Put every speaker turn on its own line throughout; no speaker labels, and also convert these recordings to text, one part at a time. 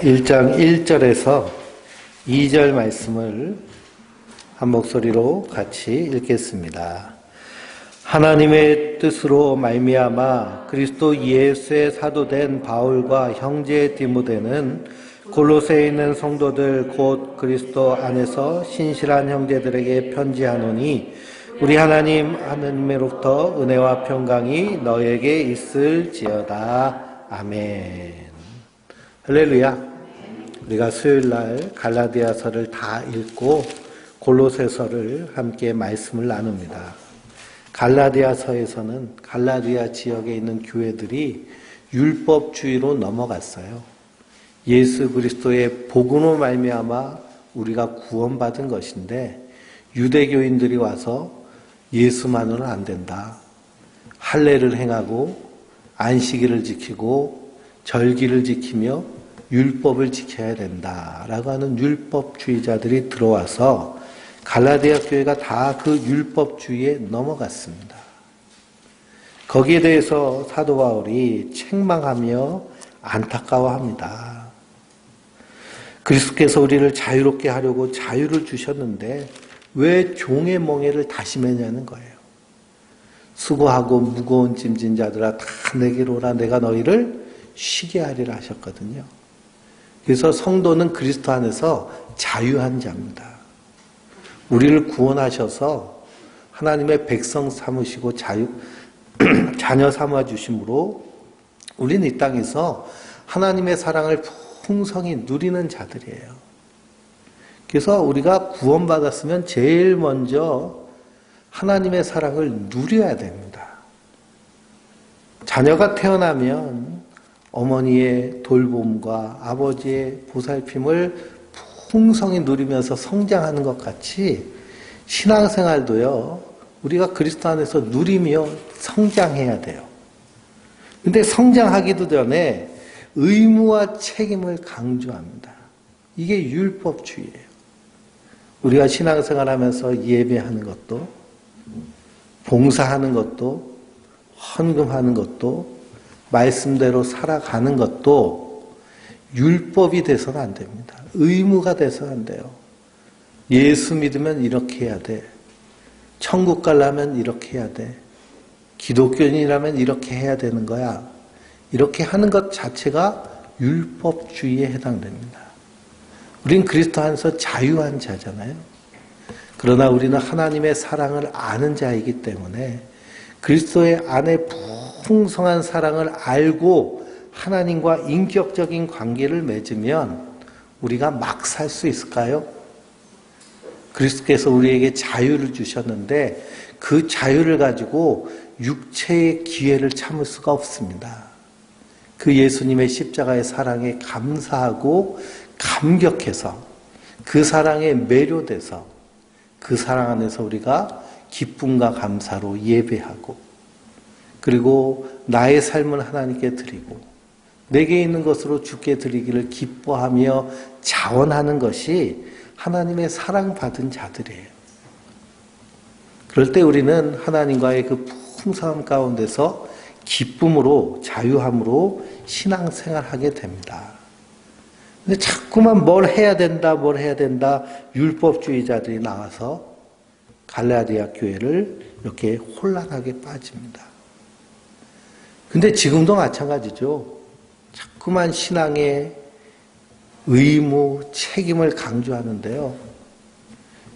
1장 1절에서 2절 말씀을 한 목소리로 같이 읽겠습니다. 하나님의 뜻으로 말미암아 그리스도 예수의 사도된 바울과 형제 디모데는 골로새에 있는 성도들 곧 그리스도 안에서 신실한 형제들에게 편지하노니 우리 하나님으로부터 은혜와 평강이 너에게 있을지어다. 아멘. 할렐루야. 우리가 수요일날 갈라디아서를 다 읽고 골로새서를 함께 말씀을 나눕니다. 갈라디아서에서는 갈라디아 지역에 있는 교회들이 율법주의로 넘어갔어요. 예수 그리스도의 복음으로 말미암아 우리가 구원받은 것인데 유대교인들이 와서 예수만으로는 안 된다. 할례를 행하고 안식일을 지키고 절기를 지키며 율법을 지켜야 된다라고 하는 율법주의자들이 들어와서 갈라디아 교회가 다 그 율법주의에 넘어갔습니다. 거기에 대해서 사도 바울이 책망하며 안타까워합니다. 그리스도께서 우리를 자유롭게 하려고 자유를 주셨는데 왜 종의 멍에를 다시 매냐는 거예요. 수고하고 무거운 짐진 자들아 다 내게로 오라 내가 너희를 쉬게 하리라 하셨거든요. 그래서 성도는 그리스도 안에서 자유한 자입니다. 우리를 구원하셔서 하나님의 백성 삼으시고 자녀 삼아 주심으로 우리는 이 땅에서 하나님의 사랑을 풍성히 누리는 자들이에요. 그래서 우리가 구원받았으면 제일 먼저 하나님의 사랑을 누려야 됩니다. 자녀가 태어나면 어머니의 돌봄과 아버지의 보살핌을 풍성히 누리면서 성장하는 것 같이 신앙생활도요, 우리가 그리스도 안에서 누리며 성장해야 돼요. 근데 성장하기도 전에 의무와 책임을 강조합니다. 이게 율법주의예요. 우리가 신앙생활 하면서 예배하는 것도, 봉사하는 것도, 헌금하는 것도, 말씀대로 살아가는 것도 율법이 돼서는 안 됩니다. 의무가 돼서는 안 돼요. 예수 믿으면 이렇게 해야 돼. 천국 가려면 이렇게 해야 돼. 기독교인이라면 이렇게 해야 되는 거야. 이렇게 하는 것 자체가 율법주의에 해당됩니다. 우린 그리스도 안에서 자유한 자잖아요. 그러나 우리는 하나님의 사랑을 아는 자이기 때문에 그리스도의 안에 풍성한 사랑을 알고 하나님과 인격적인 관계를 맺으면 우리가 막 살 수 있을까요? 그리스도께서 우리에게 자유를 주셨는데 그 자유를 가지고 육체의 기회를 참을 수가 없습니다. 그 예수님의 십자가의 사랑에 감사하고 감격해서 그 사랑에 매료돼서 그 사랑 안에서 우리가 기쁨과 감사로 예배하고 그리고 나의 삶을 하나님께 드리고 내게 있는 것으로 주께 드리기를 기뻐하며 자원하는 것이 하나님의 사랑받은 자들이에요. 그럴 때 우리는 하나님과의 그 풍성함 가운데서 기쁨으로 자유함으로 신앙생활하게 됩니다. 근데 자꾸만 뭘 해야 된다 율법주의자들이 나와서 갈라디아 교회를 이렇게 혼란하게 빠집니다. 근데 지금도 마찬가지죠. 자꾸만 신앙의 의무, 책임을 강조하는데요.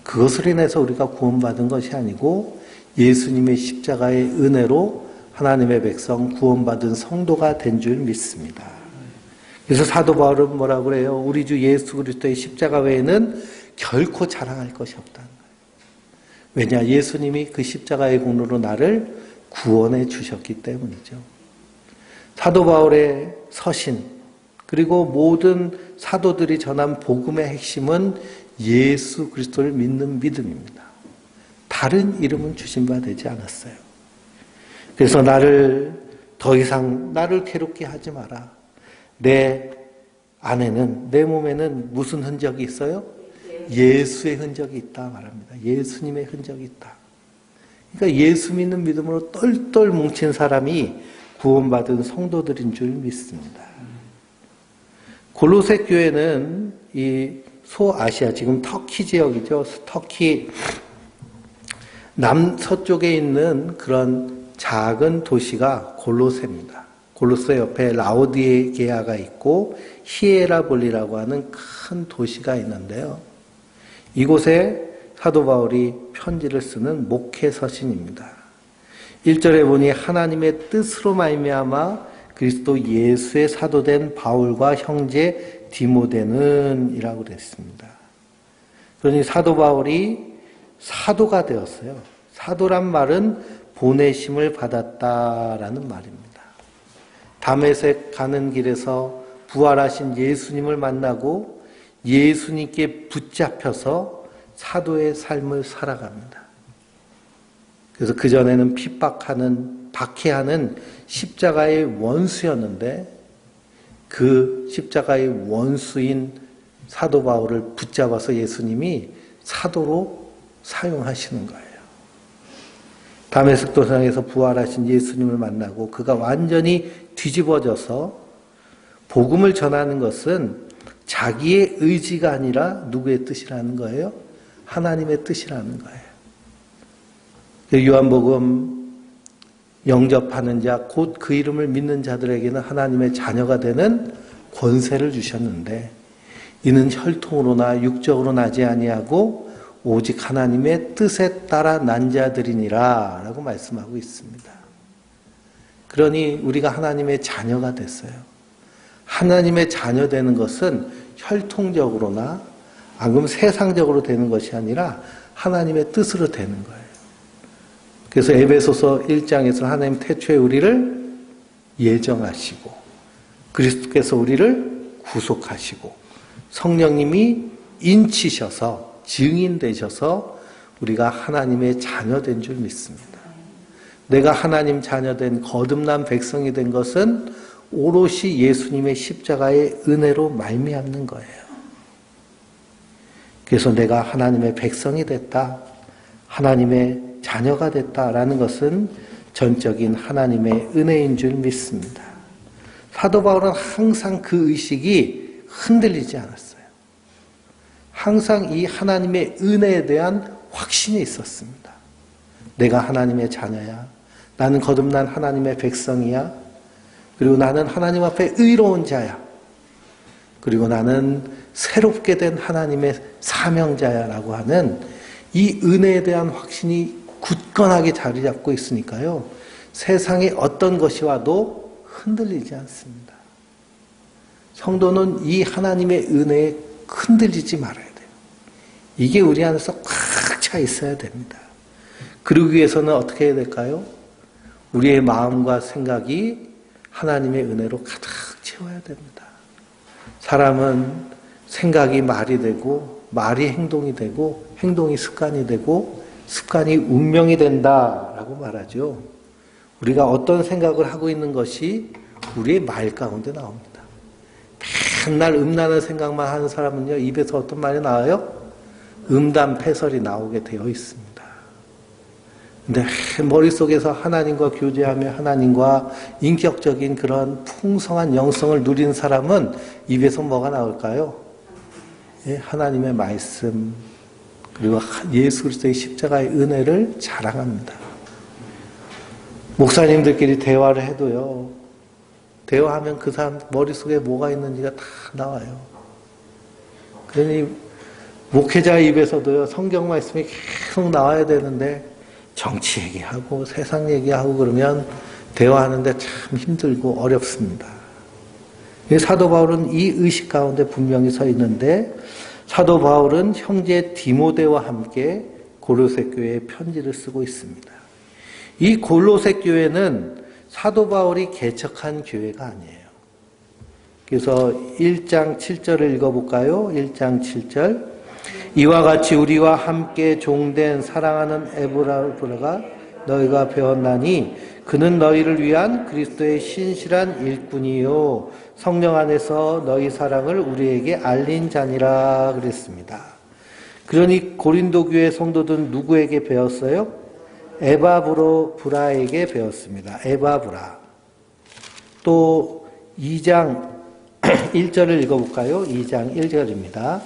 그것을 인해서 우리가 구원받은 것이 아니고 예수님의 십자가의 은혜로 하나님의 백성 구원받은 성도가 된 줄 믿습니다. 그래서 사도 바울은 뭐라고 그래요? 우리 주 예수 그리스도의 십자가 외에는 결코 자랑할 것이 없다는 거예요. 왜냐? 예수님이 그 십자가의 공로로 나를 구원해 주셨기 때문이죠. 사도 바울의 서신 그리고 모든 사도들이 전한 복음의 핵심은 예수 그리스도를 믿는 믿음입니다. 다른 이름은 주신 바 되지 않았어요. 그래서 더 이상 나를 괴롭게 하지 마라. 내 안에는 내 몸에는 무슨 흔적이 있어요? 예수의 흔적이 있다 말합니다. 예수님의 흔적이 있다. 그러니까 예수 믿는 믿음으로 똘똘 뭉친 사람이 구원받은 성도들인 줄 믿습니다. 골로새 교회는 이 소아시아, 지금 터키 지역이죠. 터키 남서쪽에 있는 그런 작은 도시가 골로새입니다. 골로새 옆에 라오디게아가 있고 히에라볼리라고 하는 큰 도시가 있는데요. 이곳에 사도 바울이 편지를 쓰는 목회 서신입니다. 1절에 보니 하나님의 뜻으로 말미암아 그리스도 예수의 사도된 바울과 형제 디모데는 이라고 그랬습니다. 그러니 사도 바울이 사도가 되었어요. 사도란 말은 보내심을 받았다라는 말입니다. 다메섹 가는 길에서 부활하신 예수님을 만나고 예수님께 붙잡혀서 사도의 삶을 살아갑니다. 그래서 그전에는 핍박하는, 박해하는 십자가의 원수였는데 그 십자가의 원수인 사도 바울을 붙잡아서 예수님이 사도로 사용하시는 거예요. 다메섹 도상에서 부활하신 예수님을 만나고 그가 완전히 뒤집어져서 복음을 전하는 것은 자기의 의지가 아니라 누구의 뜻이라는 거예요? 하나님의 뜻이라는 거예요. 요한복음 영접하는 자, 곧 그 이름을 믿는 자들에게는 하나님의 자녀가 되는 권세를 주셨는데 이는 혈통으로나 육적으로 나지 아니하고 오직 하나님의 뜻에 따라 난 자들이니라 라고 말씀하고 있습니다. 그러니 우리가 하나님의 자녀가 됐어요. 하나님의 자녀 되는 것은 혈통적으로나 아니면 세상적으로 되는 것이 아니라 하나님의 뜻으로 되는 거예요. 그래서 에베소서 1장에서 하나님 태초에 우리를 예정하시고 그리스도께서 우리를 구속하시고 성령님이 인치셔서 증인되셔서 우리가 하나님의 자녀된 줄 믿습니다. 내가 하나님 자녀된 거듭난 백성이 된 것은 오롯이 예수님의 십자가의 은혜로 말미암는 거예요. 그래서 내가 하나님의 백성이 됐다, 하나님의 자녀가 됐다라는 것은 전적인 하나님의 은혜인 줄 믿습니다. 사도 바울은 항상 그 의식이 흔들리지 않았어요. 항상 이 하나님의 은혜에 대한 확신이 있었습니다. 내가 하나님의 자녀야. 나는 거듭난 하나님의 백성이야. 그리고 나는 하나님 앞에 의로운 자야. 그리고 나는 새롭게 된 하나님의 사명자야라고 하는 이 은혜에 대한 확신이 굳건하게 자리 잡고 있으니까요. 세상에 어떤 것이 와도 흔들리지 않습니다. 성도는 이 하나님의 은혜에 흔들리지 말아야 돼요. 이게 우리 안에서 꽉 차 있어야 됩니다. 그러기 위해서는 어떻게 해야 될까요? 우리의 마음과 생각이 하나님의 은혜로 가득 채워야 됩니다. 사람은 생각이 말이 되고 말이 행동이 되고 행동이 습관이 되고 습관이 운명이 된다라고 말하죠. 우리가 어떤 생각을 하고 있는 것이 우리의 말 가운데 나옵니다. 맨날 음란한 생각만 하는 사람은요, 입에서 어떤 말이 나와요? 음담패설이 나오게 되어 있습니다. 근데 머릿속에서 하나님과 교제하며 하나님과 인격적인 그런 풍성한 영성을 누린 사람은 입에서 뭐가 나올까요? 예, 하나님의 말씀, 그리고 예수 그리스도의 십자가의 은혜를 자랑합니다. 목사님들끼리 대화를 해도요, 대화하면 그 사람 머릿속에 뭐가 있는지가 다 나와요. 그러니 목회자 입에서도요, 성경 말씀이 계속 나와야 되는데 정치 얘기하고 세상 얘기하고 그러면 대화하는데 참 힘들고 어렵습니다. 사도 바울은 이 의식 가운데 분명히 서 있는데, 사도 바울은 형제 디모데와 함께 골로새 교회에 편지를 쓰고 있습니다. 이 골로새 교회는 사도 바울이 개척한 교회가 아니에요. 그래서 1장 7절을 읽어볼까요? 1장 7절. 이와 같이 우리와 함께 종된 사랑하는 에브라가 너희가 배웠나니 그는 너희를 위한 그리스도의 신실한 일꾼이요 성령 안에서 너희 사랑을 우리에게 알린 자니라 그랬습니다. 그러니 고린도 교회 성도들은 누구에게 배웠어요? 에바브라에게 배웠습니다. 에바브라. 또 2장 1절을 읽어볼까요? 2장 1절입니다.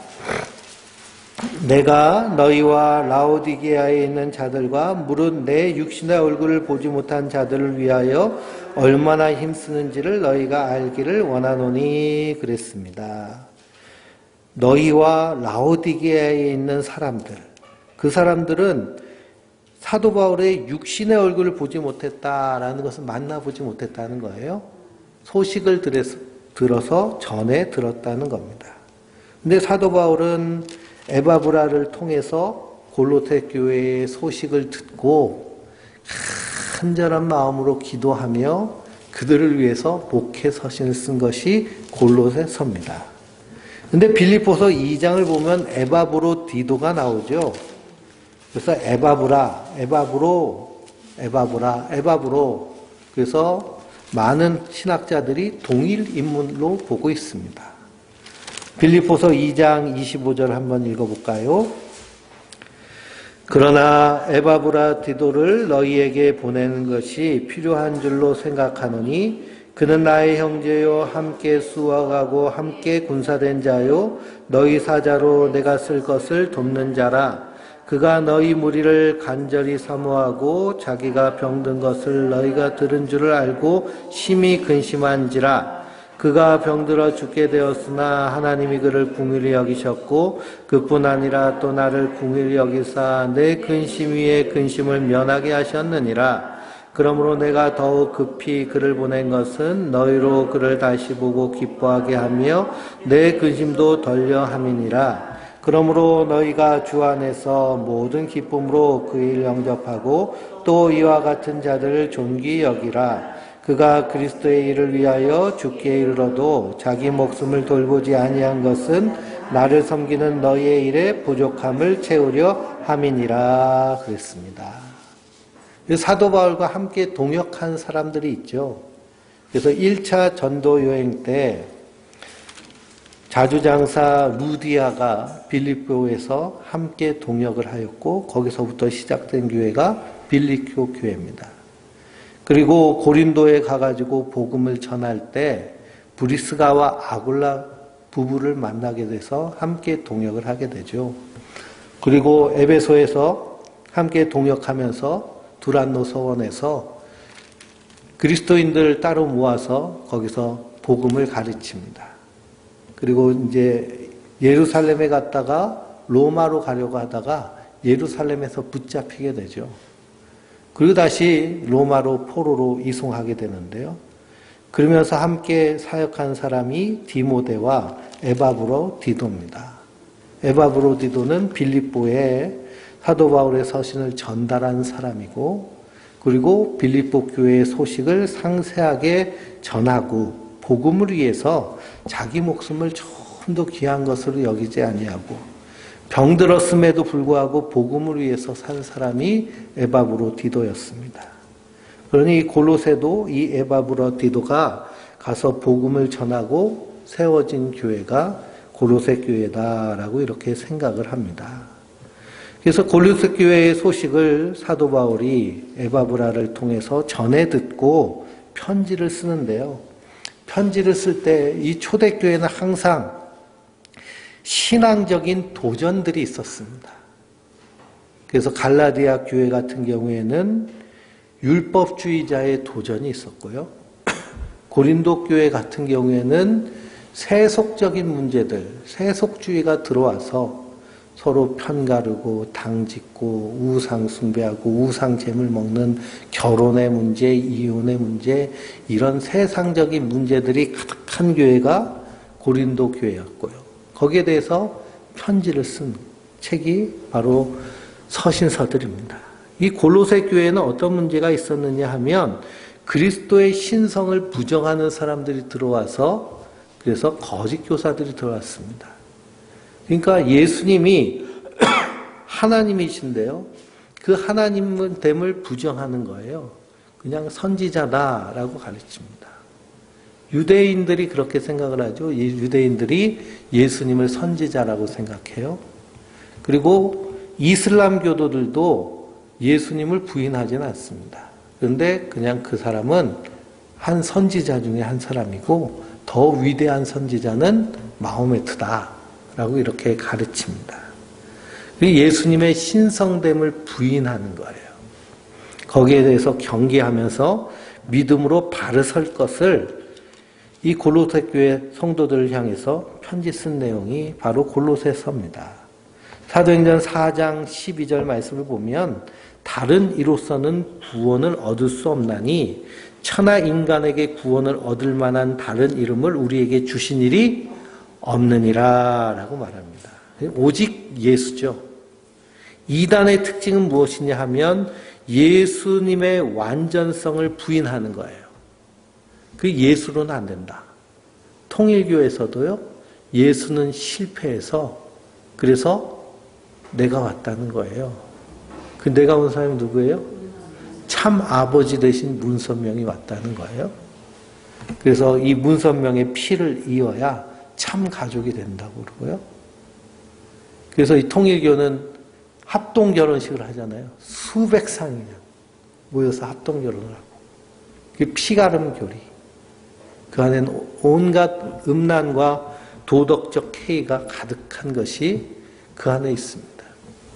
내가 너희와 라오디게아에 있는 자들과 무릇 내 육신의 얼굴을 보지 못한 자들을 위하여 얼마나 힘쓰는지를 너희가 알기를 원하노니 그랬습니다. 너희와 라오디게아에 있는 사람들, 그 사람들은 사도 바울의 육신의 얼굴을 보지 못했다라는 것은 만나보지 못했다는 거예요. 소식을 들어서 전에 들었다는 겁니다. 근데 사도 바울은 에바브라를 통해서 골로새 교회의 소식을 듣고 간절한 마음으로 기도하며 그들을 위해서 목회 서신을 쓴 것이 골로새서입니다. 근데 빌립보서 2장을 보면 에바브로디도가 나오죠. 그래서 에바브로. 그래서 많은 신학자들이 동일 인물로 보고 있습니다. 빌립보서 2장 25절 한번 읽어볼까요? 그러나 에바브라디도를 너희에게 보내는 것이 필요한 줄로 생각하노니 그는 나의 형제요 함께 수학하고 함께 군사된 자요 너희 사자로 내가 쓸 것을 돕는 자라. 그가 너희 무리를 간절히 사모하고 자기가 병든 것을 너희가 들은 줄을 알고 심히 근심한지라. 그가 병들어 죽게 되었으나 하나님이 그를 긍휼히 여기셨고 그뿐 아니라 또 나를 긍휼히 여기사 내 근심 위에 근심을 면하게 하셨느니라. 그러므로 내가 더욱 급히 그를 보낸 것은 너희로 그를 다시 보고 기뻐하게 하며 내 근심도 덜려 함이니라. 그러므로 너희가 주 안에서 모든 기쁨으로 그 일 영접하고 또 이와 같은 자들을 존귀 여기라. 그가 그리스도의 일을 위하여 죽게 이르러도 자기 목숨을 돌보지 아니한 것은 나를 섬기는 너희의 일에 부족함을 채우려 함이니라 그랬습니다. 사도 바울과 함께 동역한 사람들이 있죠. 그래서 1차 전도 여행 때 자주장사 루디아가 빌립보에서 함께 동역을 하였고 거기서부터 시작된 교회가 빌립보 교회입니다. 그리고 고린도에 가가지고 복음을 전할 때 브리스가와 아굴라 부부를 만나게 돼서 함께 동역을 하게 되죠. 그리고 에베소에서 함께 동역하면서 두란노 서원에서 그리스도인들을 따로 모아서 거기서 복음을 가르칩니다. 그리고 이제 예루살렘에 갔다가 로마로 가려고 하다가 예루살렘에서 붙잡히게 되죠. 그리고 다시 로마로 포로로 이송하게 되는데요. 그러면서 함께 사역한 사람이 디모데와 에바브로디도입니다. 에바브로디도는 빌립보에 사도 바울의 서신을 전달한 사람이고 그리고 빌립보 교회의 소식을 상세하게 전하고 복음을 위해서 자기 목숨을 좀 더 귀한 것으로 여기지 아니하고 병들었음에도 불구하고 복음을 위해서 산 사람이 에바브로디도였습니다. 그러니 골로새도 이 에바브로디도가 가서 복음을 전하고 세워진 교회가 골로새 교회다라고 이렇게 생각을 합니다. 그래서 골로새 교회의 소식을 사도 바울이 에바브라를 통해서 전해 듣고 편지를 쓰는데요. 편지를 쓸 때 이 초대교회는 항상 신앙적인 도전들이 있었습니다. 그래서 갈라디아 교회 같은 경우에는 율법주의자의 도전이 있었고요. 고린도 교회 같은 경우에는 세속적인 문제들, 세속주의가 들어와서 서로 편가르고 당짓고 우상 숭배하고 우상 잼을 먹는 결혼의 문제, 이혼의 문제 이런 세상적인 문제들이 가득한 교회가 고린도 교회였고요. 거기에 대해서 편지를 쓴 책이 바로 서신서들입니다. 이 골로새 교회는 어떤 문제가 있었느냐 하면 그리스도의 신성을 부정하는 사람들이 들어와서 그래서 거짓 교사들이 들어왔습니다. 그러니까 예수님이 하나님이신데요. 그 하나님됨을 부정하는 거예요. 그냥 선지자다라고 가르칩니다. 유대인들이 그렇게 생각을 하죠. 유대인들이 예수님을 선지자라고 생각해요. 그리고 이슬람 교도들도 예수님을 부인하지는 않습니다. 그런데 그냥 그 사람은 한 선지자 중에 한 사람이고 더 위대한 선지자는 마호메트다라고 이렇게 가르칩니다. 예수님의 신성됨을 부인하는 거예요. 거기에 대해서 경계하면서 믿음으로 바로 설 것을 이 골로새 교회 성도들을 향해서 편지 쓴 내용이 바로 골로새서입니다. 사도행전 4장 12절 말씀을 보면 다른 이로서는 구원을 얻을 수 없나니 천하 인간에게 구원을 얻을 만한 다른 이름을 우리에게 주신 일이 없느니라 라고 말합니다. 오직 예수죠. 이단의 특징은 무엇이냐 하면 예수님의 완전성을 부인하는 거예요. 그 예수로는 안 된다. 통일교에서도요, 예수는 실패해서 그래서 내가 왔다는 거예요. 그 내가 온 사람이 누구예요? 참 아버지 되신 문선명이 왔다는 거예요. 그래서 이 문선명의 피를 이어야 참 가족이 된다고 그러고요. 그래서 이 통일교는 합동 결혼식을 하잖아요. 수백 상이 모여서 합동 결혼을 하고. 그 피가름 교리. 그 안에는 온갖 음란과 도덕적 해이가 가득한 것이 그 안에 있습니다.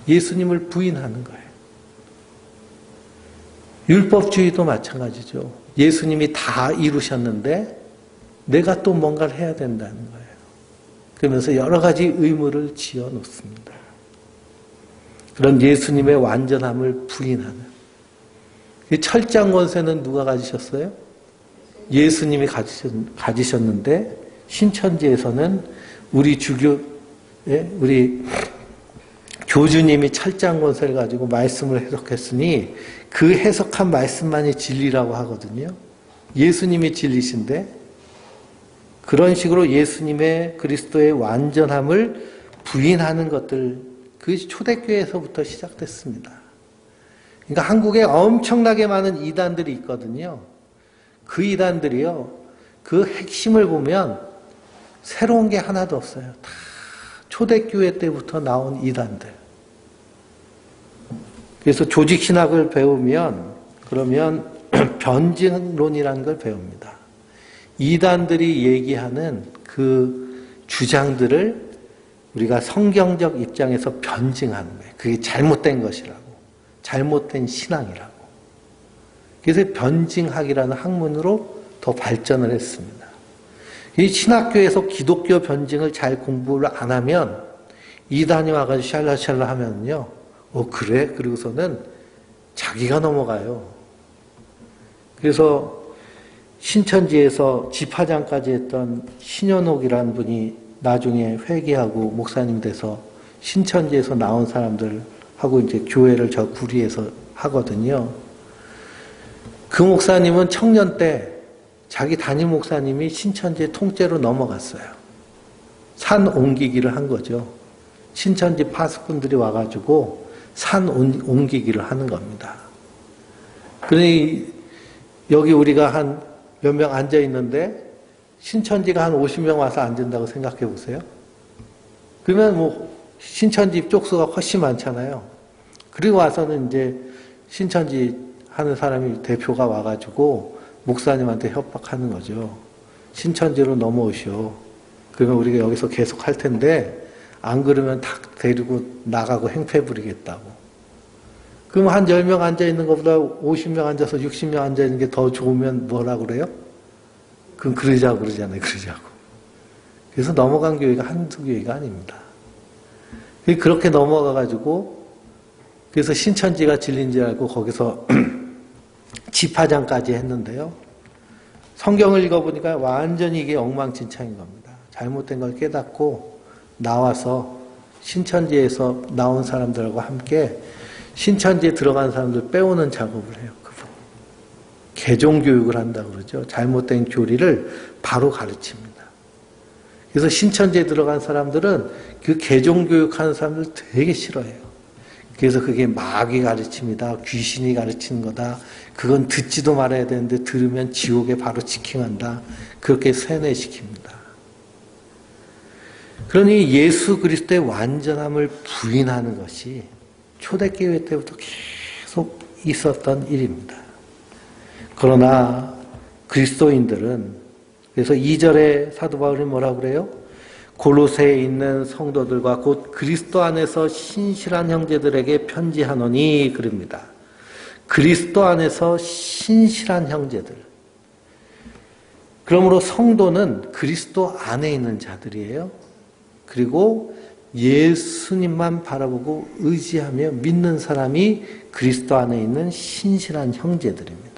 예수님을 부인하는 거예요. 율법주의도 마찬가지죠. 예수님이 다 이루셨는데 내가 또 뭔가를 해야 된다는 거예요. 그러면서 여러 가지 의무를 지어 놓습니다. 그런 예수님의 완전함을 부인하는. 철장 권세는 누가 가지셨어요? 예수님이 가지셨는데 신천지에서는 우리 우리 교주님이 철장 권세를 가지고 말씀을 해석했으니 그 해석한 말씀만이 진리라고 하거든요. 예수님이 진리신데 그런 식으로 예수님의 그리스도의 완전함을 부인하는 것들, 그것이 초대교회에서부터 시작됐습니다. 그러니까 한국에 엄청나게 많은 이단들이 있거든요. 그 이단들이요, 그 핵심을 보면 새로운 게 하나도 없어요. 다 초대교회 때부터 나온 이단들. 그래서 조직신학을 배우면, 그러면 변증론이라는 걸 배웁니다. 이단들이 얘기하는 그 주장들을 우리가 성경적 입장에서 변증하는 거예요. 그게 잘못된 것이라고. 잘못된 신앙이라고. 그래서 변증학이라는 학문으로 더 발전을 했습니다. 이 신학교에서 기독교 변증을 잘 공부를 안 하면 이단이 와가지고 샬라샬라 하면요. 그래? 그리고서는 자기가 넘어가요. 그래서 신천지에서 집화장까지 했던 신현옥이라는 분이 나중에 회개하고 목사님 돼서 신천지에서 나온 사람들하고 이제 교회를 저 구리에서 하거든요. 그 목사님은 청년 때 자기 담임 목사님이 신천지에 통째로 넘어갔어요. 산 옮기기를 한 거죠. 신천지 파수꾼들이 와가지고 산 옮기기를 하는 겁니다. 그러니 여기 우리가 한 몇 명 앉아 있는데 신천지가 한 50명 와서 앉는다고 생각해 보세요. 그러면 뭐 신천지 쪽수가 훨씬 많잖아요. 그리고 와서는 이제 신천지 하는 사람이 대표가 와가지고 목사님한테 협박하는 거죠. 신천지로 넘어오시오. 그러면 우리가 여기서 계속 할 텐데 안 그러면 다 데리고 나가고 행패 부리겠다고. 그럼 한 10명 앉아있는 것보다 50명 앉아서 60명 앉아있는 게 더 좋으면 뭐라 그래요? 그럼 그러자고 그러잖아요. 그러자고. 그래서 넘어간 교회가 한두 교회가 아닙니다. 그렇게 넘어가가지고 그래서 신천지가 진리인 줄 알고 거기서 집화장까지 했는데요. 성경을 읽어보니까 완전히 이게 엉망진창인 겁니다. 잘못된 걸 깨닫고 나와서 신천지에서 나온 사람들하고 함께 신천지에 들어간 사람들 빼오는 작업을 해요. 그분. 개종교육을 한다고 그러죠. 잘못된 교리를 바로 가르칩니다. 그래서 신천지에 들어간 사람들은 그 개종교육하는 사람들 되게 싫어해요. 그래서 그게 마귀 가르침이다. 귀신이 가르치는 거다. 그건 듣지도 말아야 되는데 들으면 지옥에 바로 직행한다. 그렇게 세뇌시킵니다. 그러니 예수 그리스도의 완전함을 부인하는 것이 초대교회 때부터 계속 있었던 일입니다. 그러나 그리스도인들은 그래서 2절에 사도 바울이 뭐라고 그래요? 골로새에 있는 성도들과 곧 그리스도 안에서 신실한 형제들에게 편지하노니 그럽니다. 그리스도 안에서 신실한 형제들. 그러므로 성도는 그리스도 안에 있는 자들이에요. 그리고 예수님만 바라보고 의지하며 믿는 사람이 그리스도 안에 있는 신실한 형제들입니다.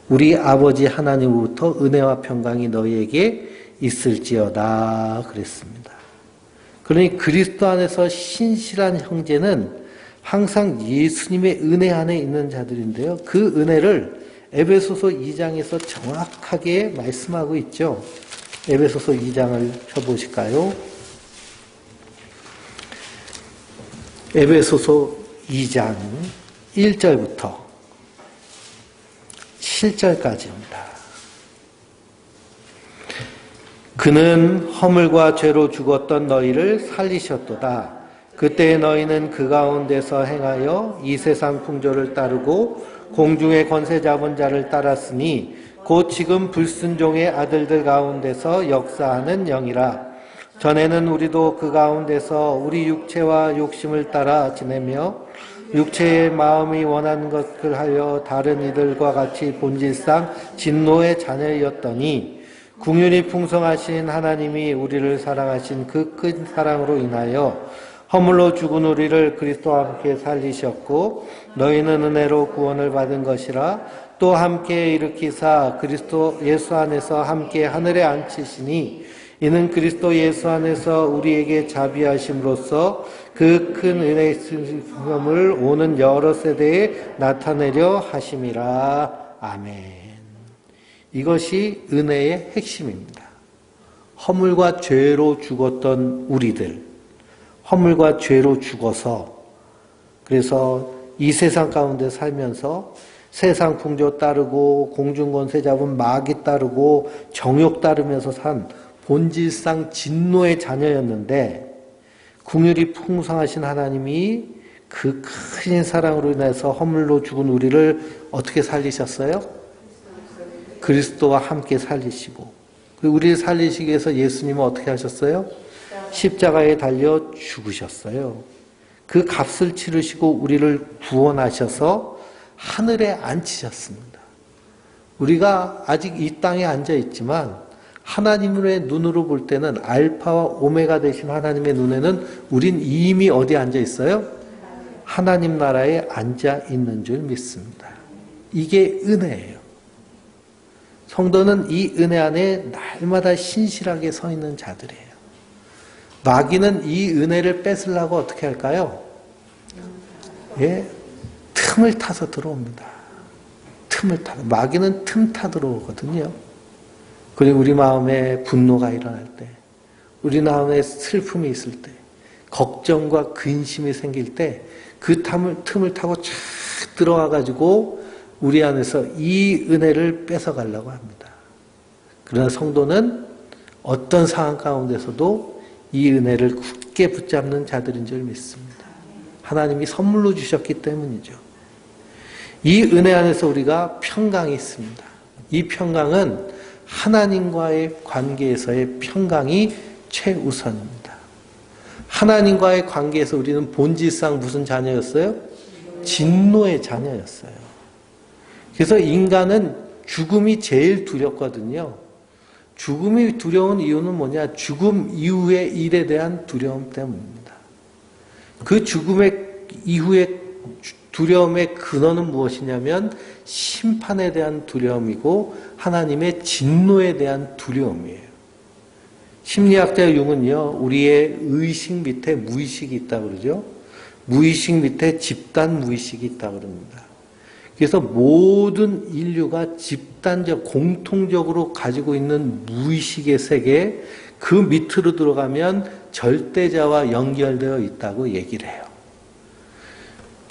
우리 아버지 하나님으로부터 은혜와 평강이 너희에게 있을지어다 그랬습니다. 그러니 그리스도 안에서 신실한 형제는 항상 예수님의 은혜 안에 있는 자들인데요. 그 은혜를 에베소서 2장에서 정확하게 말씀하고 있죠. 에베소서 2장을 펴보실까요? 에베소서 2장 1절부터 7절까지입니다. 그는 허물과 죄로 죽었던 너희를 살리셨도다. 그때 너희는 그 가운데서 행하여 이 세상 풍조를 따르고 공중의 권세 잡은 자를 따랐으니 곧 지금 불순종의 아들들 가운데서 역사하는 영이라. 전에는 우리도 그 가운데서 우리 육체와 욕심을 따라 지내며 육체의 마음이 원하는 것을 하여 다른 이들과 같이 본질상 진노의 자녀였더니 긍휼이 풍성하신 하나님이 우리를 사랑하신 그 큰 사랑으로 인하여 허물로 죽은 우리를 그리스도와 함께 살리셨고 너희는 은혜로 구원을 받은 것이라. 또 함께 일으키사 그리스도 예수 안에서 함께 하늘에 앉히시니 이는 그리스도 예수 안에서 우리에게 자비하심으로써 그 큰 은혜의 성품을 오는 여러 세대에 나타내려 하심이라. 아멘. 이것이 은혜의 핵심입니다. 허물과 죄로 죽었던 우리들, 허물과 죄로 죽어서 그래서 이 세상 가운데 살면서 세상 풍조 따르고 공중권세 잡은 마귀 따르고 정욕 따르면서 산 본질상 진노의 자녀였는데 긍휼이 풍성하신 하나님이 그 큰 사랑으로 인해서 허물로 죽은 우리를 어떻게 살리셨어요? 그리스도와 함께 살리시고 우리를 살리시기 위해서 예수님은 어떻게 하셨어요? 십자가에 달려 죽으셨어요. 그 값을 치르시고 우리를 구원하셔서 하늘에 앉히셨습니다. 우리가 아직 이 땅에 앉아 있지만 하나님의 눈으로 볼 때는 알파와 오메가 되신 하나님의 눈에는 우린 이미 어디에 앉아 있어요? 하나님 나라에 앉아 있는 줄 믿습니다. 이게 은혜예요. 성도는 이 은혜 안에 날마다 신실하게 서 있는 자들이에요. 마귀는 이 은혜를 뺏으려고 어떻게 할까요? 예, 틈을 타서 들어옵니다. 틈을 타. 마귀는 틈 타 들어오거든요. 그리고 우리 마음에 분노가 일어날 때, 우리 마음에 슬픔이 있을 때, 걱정과 근심이 생길 때, 그 틈을 타고 쫙 들어와가지고 우리 안에서 이 은혜를 뺏어가려고 합니다. 그러나 성도는 어떤 상황 가운데서도 이 은혜를 굳게 붙잡는 자들인 줄 믿습니다. 하나님이 선물로 주셨기 때문이죠. 이 은혜 안에서 우리가 평강이 있습니다. 이 평강은 하나님과의 관계에서의 평강이 최우선입니다. 하나님과의 관계에서 우리는 본질상 무슨 자녀였어요? 진노의 자녀였어요. 그래서 인간은 죽음이 제일 두렵거든요. 죽음이 두려운 이유는 뭐냐? 죽음 이후의 일에 대한 두려움 때문입니다. 그 죽음의 이후의 두려움의 근원은 무엇이냐면 심판에 대한 두려움이고 하나님의 진노에 대한 두려움이에요. 심리학자 융은요, 우리의 의식 밑에 무의식이 있다고 그러죠. 무의식 밑에 집단 무의식이 있다고 그럽니다. 그래서 모든 인류가 집단적, 공통적으로 가지고 있는 무의식의 세계, 그 밑으로 들어가면 절대자와 연결되어 있다고 얘기를 해요.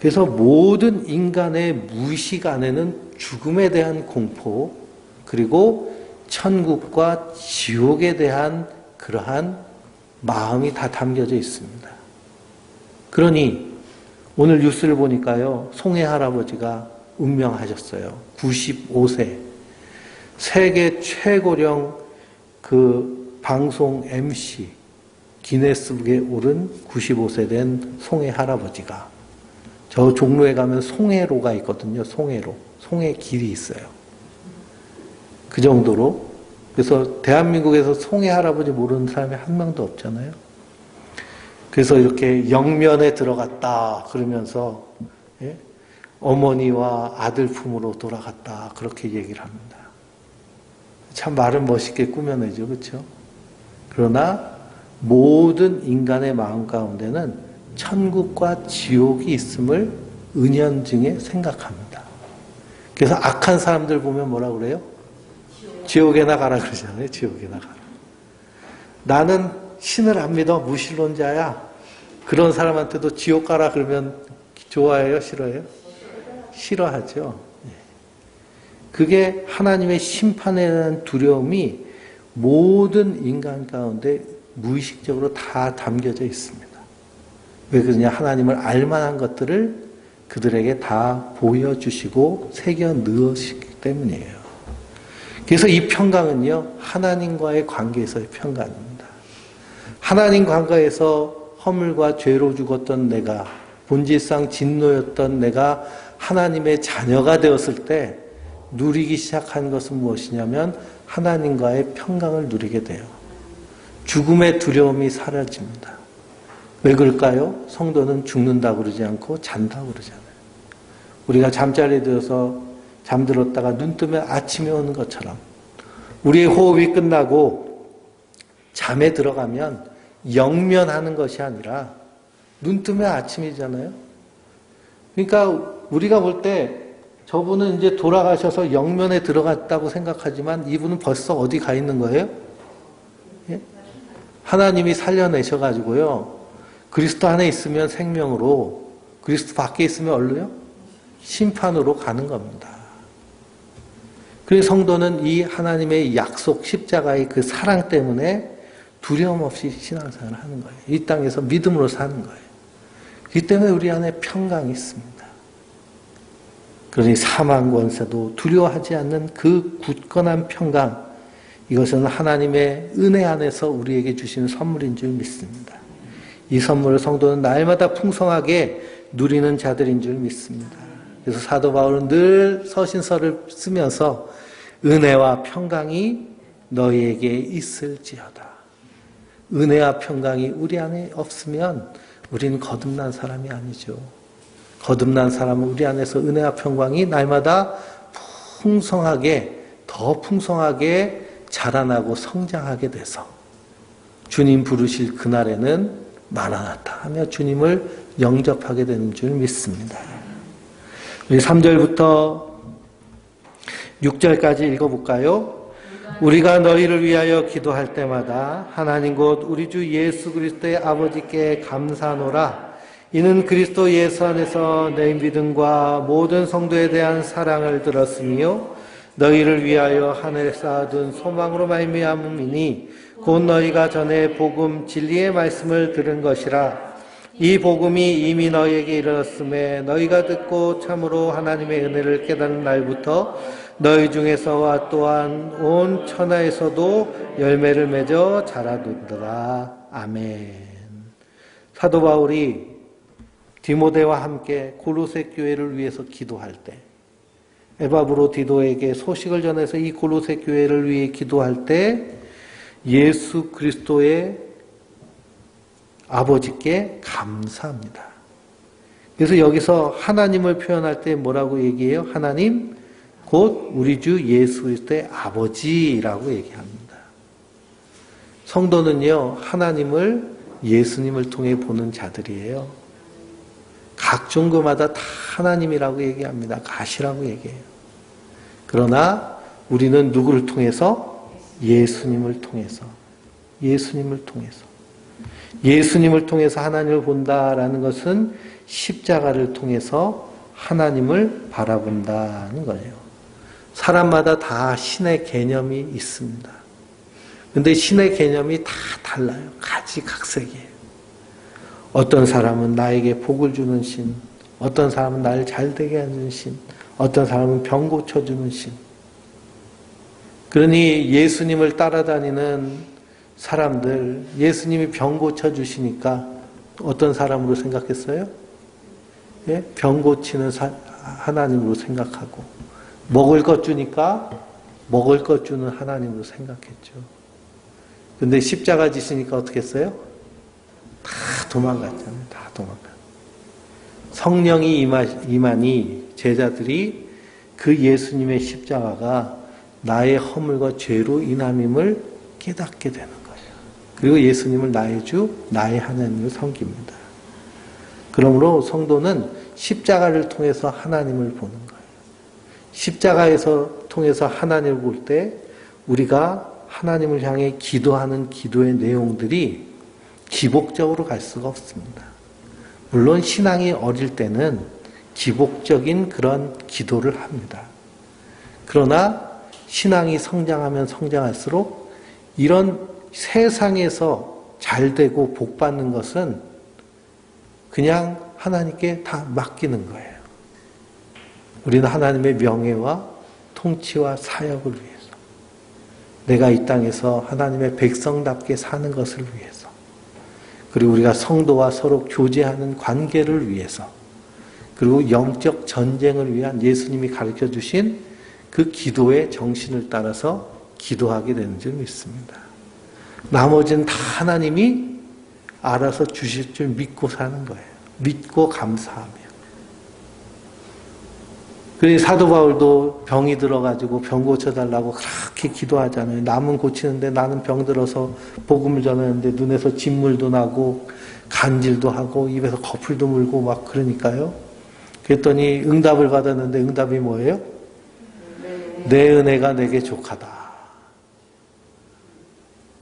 그래서 모든 인간의 무의식 안에는 죽음에 대한 공포, 그리고 천국과 지옥에 대한 그러한 마음이 다 담겨져 있습니다. 그러니 오늘 뉴스를 보니까요, 송해 할아버지가 운명하셨어요. 95세. 세계 최고령 그 방송 MC 기네스북에 오른 95세 된 송해 할아버지가 저 종로에 가면 송해로가 있거든요. 송해로. 송해 길이 있어요. 그 정도로. 그래서 대한민국에서 송해 할아버지 모르는 사람이 한 명도 없잖아요. 그래서 이렇게 영면에 들어갔다 그러면서 예? 어머니와 아들 품으로 돌아갔다 그렇게 얘기를 합니다. 참 말은 멋있게 꾸며내죠. 그렇죠? 그러나 모든 인간의 마음 가운데는 천국과 지옥이 있음을 은연중에 생각합니다. 그래서 악한 사람들 보면 뭐라 그래요? 지옥에나 가라 그러잖아요. 지옥에나 가라. 나는 신을 안 믿어 무신론자야. 그런 사람한테도 지옥 가라 그러면 좋아해요? 싫어해요? 싫어하죠. 그게 하나님의 심판에 대한 두려움이 모든 인간 가운데 무의식적으로 다 담겨져 있습니다. 왜 그러냐? 하나님을 알만한 것들을 그들에게 다 보여주시고 새겨 넣으시기 때문이에요. 그래서 이 평강은요, 하나님과의 관계에서의 평강입니다. 하나님 관계에서 허물과 죄로 죽었던 내가, 본질상 진노였던 내가 하나님의 자녀가 되었을 때 누리기 시작한 것은 무엇이냐면 하나님과의 평강을 누리게 돼요. 죽음의 두려움이 사라집니다. 왜 그럴까요? 성도는 죽는다고 그러지 않고 잔다고 그러잖아요. 우리가 잠자리에 들어서 잠들었다가 눈 뜨면 아침이 오는 것처럼 우리의 호흡이 끝나고 잠에 들어가면 영면하는 것이 아니라 눈 뜨면 아침이잖아요. 그러니까 우리가 볼 때 저분은 이제 돌아가셔서 영면에 들어갔다고 생각하지만 이분은 벌써 어디 가 있는 거예요? 예? 하나님이 살려내셔가지고요. 그리스도 안에 있으면 생명으로, 그리스도 밖에 있으면 얼로요? 심판으로 가는 겁니다. 그래서 성도는 이 하나님의 약속 십자가의 그 사랑 때문에 두려움 없이 신앙생활을 하는 거예요. 이 땅에서 믿음으로 사는 거예요. 이 때문에 우리 안에 평강이 있습니다. 그러니 사망 권세도 두려워하지 않는 그 굳건한 평강, 이것은 하나님의 은혜 안에서 우리에게 주신 선물인 줄 믿습니다. 이 선물을 성도는 날마다 풍성하게 누리는 자들인 줄 믿습니다. 그래서 사도 바울은 늘 서신서를 쓰면서 은혜와 평강이 너희에게 있을지어다. 은혜와 평강이 우리 안에 없으면 우리는 거듭난 사람이 아니죠. 거듭난 사람은 우리 안에서 은혜와 평강이 날마다 풍성하게, 더 풍성하게 자라나고 성장하게 돼서 주님 부르실 그날에는 마라나타 하며 주님을 영접하게 되는 줄 믿습니다. 우리 3절부터 6절까지 읽어볼까요? 우리가 너희를 위하여 기도할 때마다 하나님 곧 우리 주 예수 그리스도의 아버지께 감사하노라. 이는 그리스도 예수 안에서 너희 믿음과 모든 성도에 대한 사랑을 들었으며 너희를 위하여 하늘에 쌓아둔 소망으로 말미암음이니 곧 너희가 전에 복음 진리의 말씀을 들은 것이라. 이 복음이 이미 너희에게 이르렀음에 너희가 듣고 참으로 하나님의 은혜를 깨닫는 날부터 너희 중에서와 또한 온 천하에서도 열매를 맺어 자라도다. 아멘. 사도 바울이 디모데와 함께 골로새 교회를 위해서 기도할 때, 에바브로 디도에게 소식을 전해서 이 골로새 교회를 위해 기도할 때 예수 그리스도의 아버지께 감사합니다. 그래서 여기서 하나님을 표현할 때 뭐라고 얘기해요? 하나님 곧 우리 주 예수 그리스도의 아버지라고 얘기합니다. 성도는요, 하나님을 예수님을 통해 보는 자들이에요. 각 종교마다 다 하나님이라고 얘기합니다. 가시라고 얘기해요. 그러나 우리는 누구를 통해서? 예수님을 통해서. 예수님을 통해서. 예수님을 통해서 하나님을 본다라는 것은 십자가를 통해서 하나님을 바라본다는 거예요. 사람마다 다 신의 개념이 있습니다. 근데 신의 개념이 다 달라요. 가지각색이에요. 어떤 사람은 나에게 복을 주는 신, 어떤 사람은 나를 잘되게 하는 신, 어떤 사람은 병 고쳐주는 신. 그러니 예수님을 따라다니는 사람들, 예수님이 병 고쳐주시니까 어떤 사람으로 생각했어요? 예? 병 고치는 하나님으로 생각하고, 먹을 것 주니까 먹을 것 주는 하나님으로 생각했죠. 근데 십자가 지시니까 어떻게 했어요? 다 도망갔잖아요. 다 도망갔어요. 성령이 임하니 제자들이 그 예수님의 십자가가 나의 허물과 죄로 인함임을 깨닫게 되는 거예요. 그리고 예수님을 나의 주, 나의 하나님으로 섬깁니다. 그러므로 성도는 십자가를 통해서 하나님을 보는 거예요. 십자가에서 통해서 하나님을 볼 때 우리가 하나님을 향해 기도하는 기도의 내용들이 기복적으로 갈 수가 없습니다. 물론 신앙이 어릴 때는 기복적인 그런 기도를 합니다. 그러나 신앙이 성장하면 성장할수록 이런 세상에서 잘 되고 복 받는 것은 그냥 하나님께 다 맡기는 거예요. 우리는 하나님의 명예와 통치와 사역을 위해서, 내가 이 땅에서 하나님의 백성답게 사는 것을 위해서, 그리고 우리가 성도와 서로 교제하는 관계를 위해서, 그리고 영적 전쟁을 위한 예수님이 가르쳐 주신 그 기도의 정신을 따라서 기도하게 되는 줄 믿습니다. 나머지는 다 하나님이 알아서 주실 줄 믿고 사는 거예요. 믿고 감사하며. 그래서 사도 바울도 병이 들어가지고 병 고쳐달라고 그렇게 기도하잖아요. 남은 고치는데 나는 병 들어서 복음을 전하는데 눈에서 진물도 나고 간질도 하고 입에서 거풀도 물고 막 그러니까요. 그랬더니 응답을 받았는데 응답이 뭐예요? 내 은혜가 내게 족하다.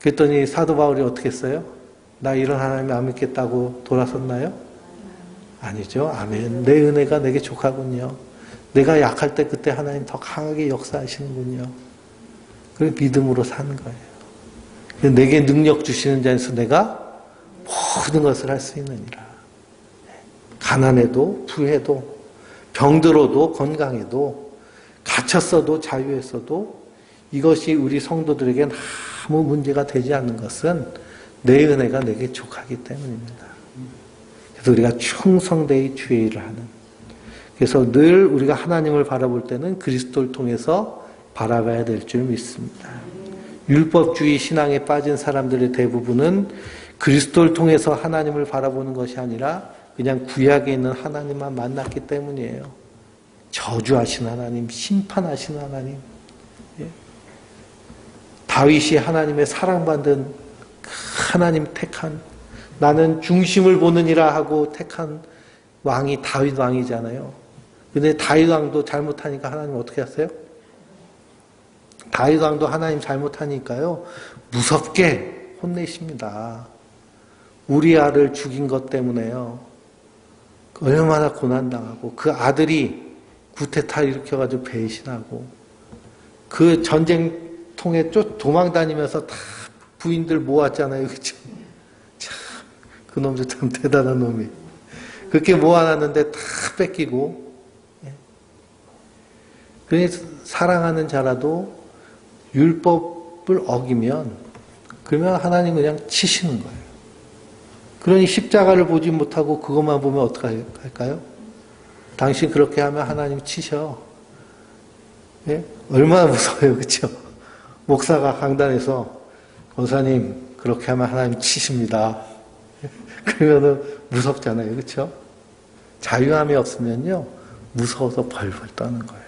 그랬더니 사도 바울이 어떻게 했어요? 나 이런 하나님 안 믿겠다고 돌아섰나요? 아니죠. 아멘. 내 은혜가 내게 족하군요. 내가 약할 때 그때 하나님 더 강하게 역사하시는군요. 그래서 믿음으로 사는 거예요. 내게 능력 주시는 자에서 내가 모든 것을 할 수 있느니라. 가난해도 부해도 병들어도 건강해도 갇혔어도 자유했어도 이것이 우리 성도들에겐 아무 문제가 되지 않는 것은 내 은혜가 내게 족하기 때문입니다. 그래서 우리가 충성되이 주의 일을 하는, 그래서 늘 우리가 하나님을 바라볼 때는 그리스도를 통해서 바라봐야 될 줄 믿습니다. 율법주의 신앙에 빠진 사람들의 대부분은 그리스도를 통해서 하나님을 바라보는 것이 아니라 그냥 구약에 있는 하나님만 만났기 때문이에요. 저주하신 하나님, 심판하신 하나님. 예? 다윗이 하나님의 사랑받은 하나님 택한, 나는 중심을 보느니라 하고 택한 왕이 다윗 왕이잖아요. 근데 다윗 왕도 잘못하니까 하나님 어떻게 하세요? 다윗 왕도 하나님 잘못하니까요, 무섭게 혼내십니다. 우리아를 죽인 것 때문에요. 얼마나 고난당하고, 그 아들이 구테타 일으켜가지고 배신하고, 그 전쟁통에 쫓 도망다니면서 다 부인들 모았잖아요. 그쵸? 참, 그 놈도 참 대단한 놈이. 그렇게 모아놨는데 다 뺏기고, 그래서 사랑하는 자라도 율법을 어기면, 그러면 하나님 그냥 치시는 거예요. 그러니 십자가를 보지 못하고 그것만 보면 어떻게 할까요? 당신 그렇게 하면 하나님 치셔. 예? 얼마나 무서워요. 그렇죠? 목사가 강단에서 권사님 그렇게 하면 하나님 치십니다. 그러면은 무섭잖아요. 그렇죠? 자유함이 없으면요, 무서워서 벌벌 떠는 거예요.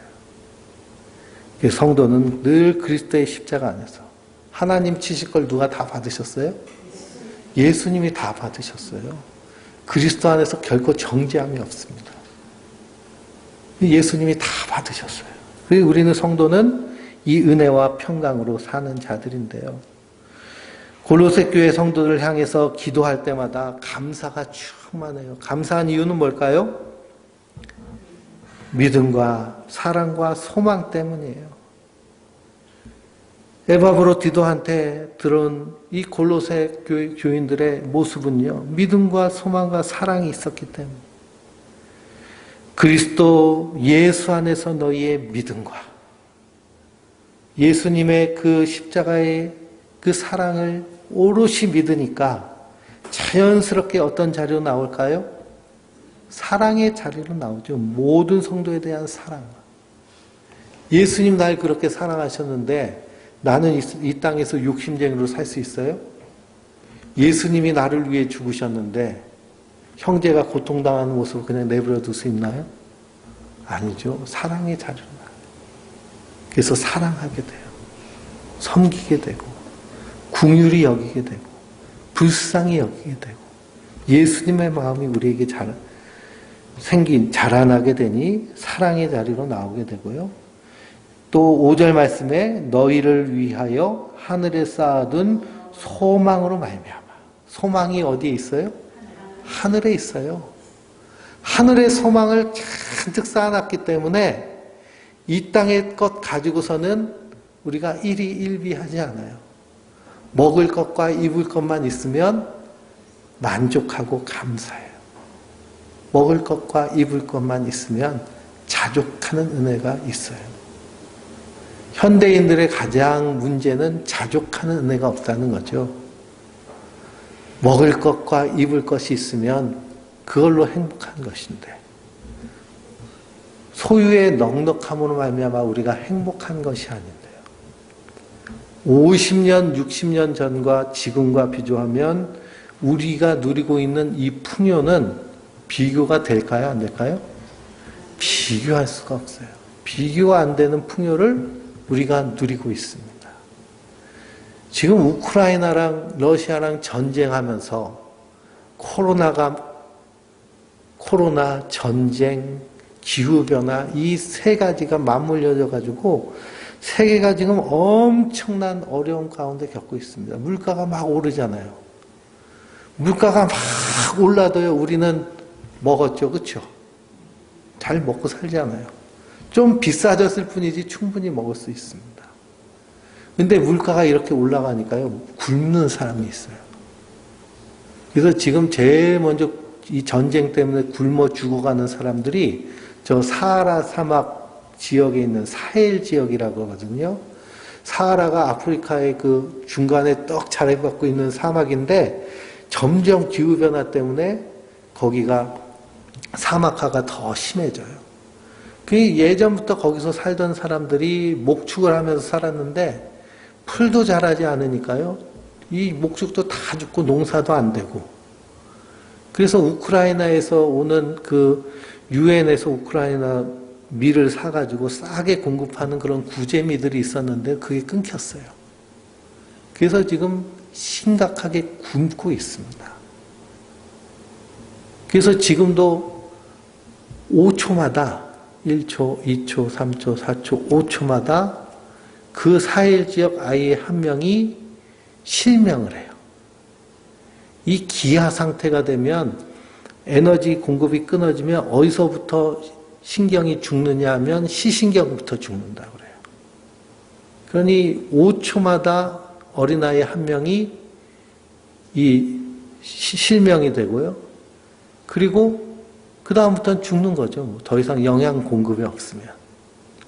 성도는 늘 그리스도의 십자가 안에서, 하나님 치실 걸 누가 다 받으셨어요? 예수님이 다 받으셨어요. 그리스도 안에서 결코 정죄함이 없습니다. 예수님이 다 받으셨어요. 그리고 우리는 성도는 이 은혜와 평강으로 사는 자들인데요. 골로새 교회 성도들을 향해서 기도할 때마다 감사가 충만해요. 감사한 이유는 뭘까요? 믿음과 사랑과 소망 때문이에요. 에바브로디도한테 들어온 이 골로새 교인들의 모습은요, 믿음과 소망과 사랑이 있었기 때문에, 그리스도 예수 안에서 너희의 믿음과 예수님의 그 십자가의 그 사랑을 오롯이 믿으니까 자연스럽게 어떤 자리로 나올까요? 사랑의 자리로 나오죠. 모든 성도에 대한 사랑. 예수님 날 그렇게 사랑하셨는데 나는 이 땅에서 욕심쟁이로 살 수 있어요? 예수님이 나를 위해 죽으셨는데 형제가 고통당하는 모습을 그냥 내버려 둘 수 있나요? 아니죠. 사랑의 자리로 나와요. 그래서 사랑하게 돼요. 섬기게 되고 긍휼히 여기게 되고 불쌍히 여기게 되고 예수님의 마음이 우리에게 자라나게 되니 사랑의 자리로 나오게 되고요. 또 5절 말씀에 너희를 위하여 하늘에 쌓아둔 소망으로 말미암아. 소망이 어디에 있어요? 하늘에 있어요. 하늘의 소망을 잔뜩 쌓아놨기 때문에 이 땅의 것 가지고서는 우리가 일희일비하지 않아요. 먹을 것과 입을 것만 있으면 만족하고 감사해요. 먹을 것과 입을 것만 있으면 자족하는 은혜가 있어요. 현대인들의 가장 문제는 자족하는 은혜가 없다는 거죠. 먹을 것과 입을 것이 있으면 그걸로 행복한 것인데 소유의 넉넉함으로 말미암아 우리가 행복한 것이 아닌데요. 50년, 60년 전과 지금과 비교하면 우리가 누리고 있는 이 풍요는 비교가 될까요? 안 될까요? 비교할 수가 없어요. 비교가 안 되는 풍요를 우리가 누리고 있습니다. 지금 우크라이나랑 러시아랑 전쟁하면서 코로나, 전쟁, 기후변화 이 세 가지가 맞물려져 가지고 세계가 지금 엄청난 어려움 가운데 겪고 있습니다. 물가가 막 오르잖아요. 물가가 막 올라도요 우리는 먹었죠. 그렇죠? 잘 먹고 살잖아요. 좀 비싸졌을 뿐이지 충분히 먹을 수 있습니다. 근데 물가가 이렇게 올라가니까요 굶는 사람이 있어요. 그래서 지금 제일 먼저 이 전쟁 때문에 굶어 죽어가는 사람들이 저 사하라 사막 지역에 있는 사헬 지역이라고 하거든요. 사하라가 아프리카의 그 중간에 떡 자리받고 있는 사막인데 점점 기후변화 때문에 거기가 사막화가 더 심해져요. 그 예전부터 거기서 살던 사람들이 목축을 하면서 살았는데 풀도 자라지 않으니까요. 이 목축도 다 죽고 농사도 안 되고. 그래서 우크라이나에서 오는 그 유엔에서 우크라이나 밀을 사가지고 싸게 공급하는 그런 구제미들이 있었는데 그게 끊겼어요. 그래서 지금 심각하게 굶고 있습니다. 그래서 지금도 5초마다 1초, 2초, 3초, 4초, 5초마다 그 사헬 지역 아이 한 명이 실명을 해요. 이 기아 상태가 되면 에너지 공급이 끊어지면 어디서부터 신경이 죽느냐 하면 시신경부터 죽는다고 그래요. 그러니 5초마다 어린아이 한 명이 이 실명이 되고요. 그리고 그 다음부터는 죽는 거죠. 더 이상 영양 공급이 없으면.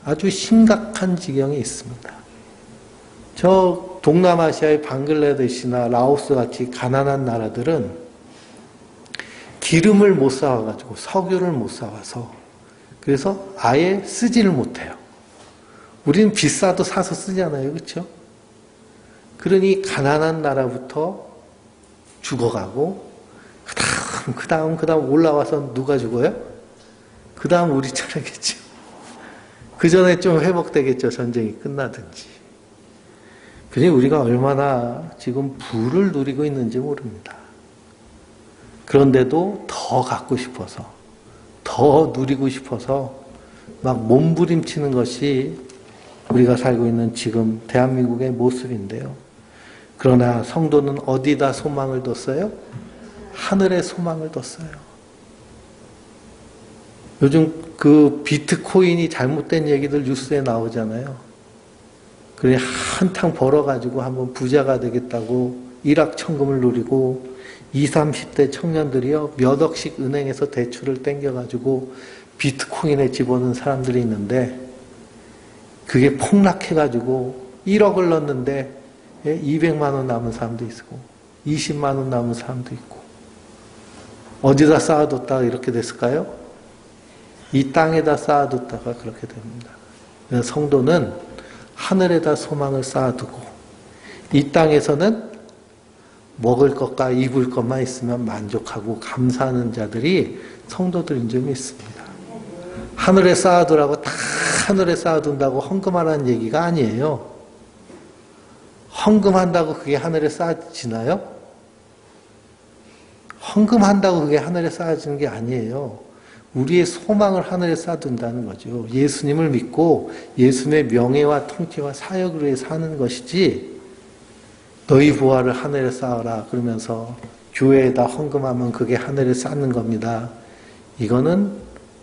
아주 심각한 지경에 있습니다. 저 동남아시아의 방글라데시나 라오스 같이 가난한 나라들은 기름을 못 사와가지고 석유를 못 사와서 그래서 아예 쓰지를 못해요. 우리는 비싸도 사서 쓰잖아요. 그렇죠? 그러니 가난한 나라부터 죽어가고 그 다음 올라와서 누가 죽어요? 그 다음 우리 차례겠죠. 그 전에 좀 회복되겠죠. 전쟁이 끝나든지. 그러니 우리가 얼마나 지금 부를 누리고 있는지 모릅니다. 그런데도 더 갖고 싶어서, 더 누리고 싶어서 막 몸부림치는 것이 우리가 살고 있는 지금 대한민국의 모습인데요. 그러나 성도는 어디다 소망을 뒀어요? 하늘에 소망을 뒀어요. 요즘 그 비트코인이 잘못된 얘기들 뉴스에 나오잖아요. 그래 한탕 벌어가지고 한번 부자가 되겠다고 일확천금을 누리고 20, 30대 청년들이요 몇 억씩 은행에서 대출을 땡겨가지고 비트코인에 집어넣은 사람들이 있는데 그게 폭락해가지고 1억을 넣었는데 200만 원 남은 사람도 있고 20만 원 남은 사람도 있고 어디다 쌓아뒀다가 이렇게 됐을까요? 이 땅에다 쌓아뒀다가 그렇게 됩니다. 성도는 하늘에다 소망을 쌓아두고 이 땅에서는 먹을 것과 입을 것만 있으면 만족하고 감사하는 자들이 성도들인 줄 믿습니다. 하늘에 쌓아두라고 다 하늘에 쌓아둔다고 헌금하라는 얘기가 아니에요. 헌금한다고 그게 하늘에 쌓아지나요? 헌금한다고 그게 하늘에 쌓아지는 게 아니에요. 우리의 소망을 하늘에 쌓아둔다는 거죠. 예수님을 믿고 예수님의 명예와 통치와 사역을 위해 사는 것이지 너희 부활을 하늘에 쌓아라 그러면서 교회에다 헌금하면 그게 하늘에 쌓는 겁니다. 이거는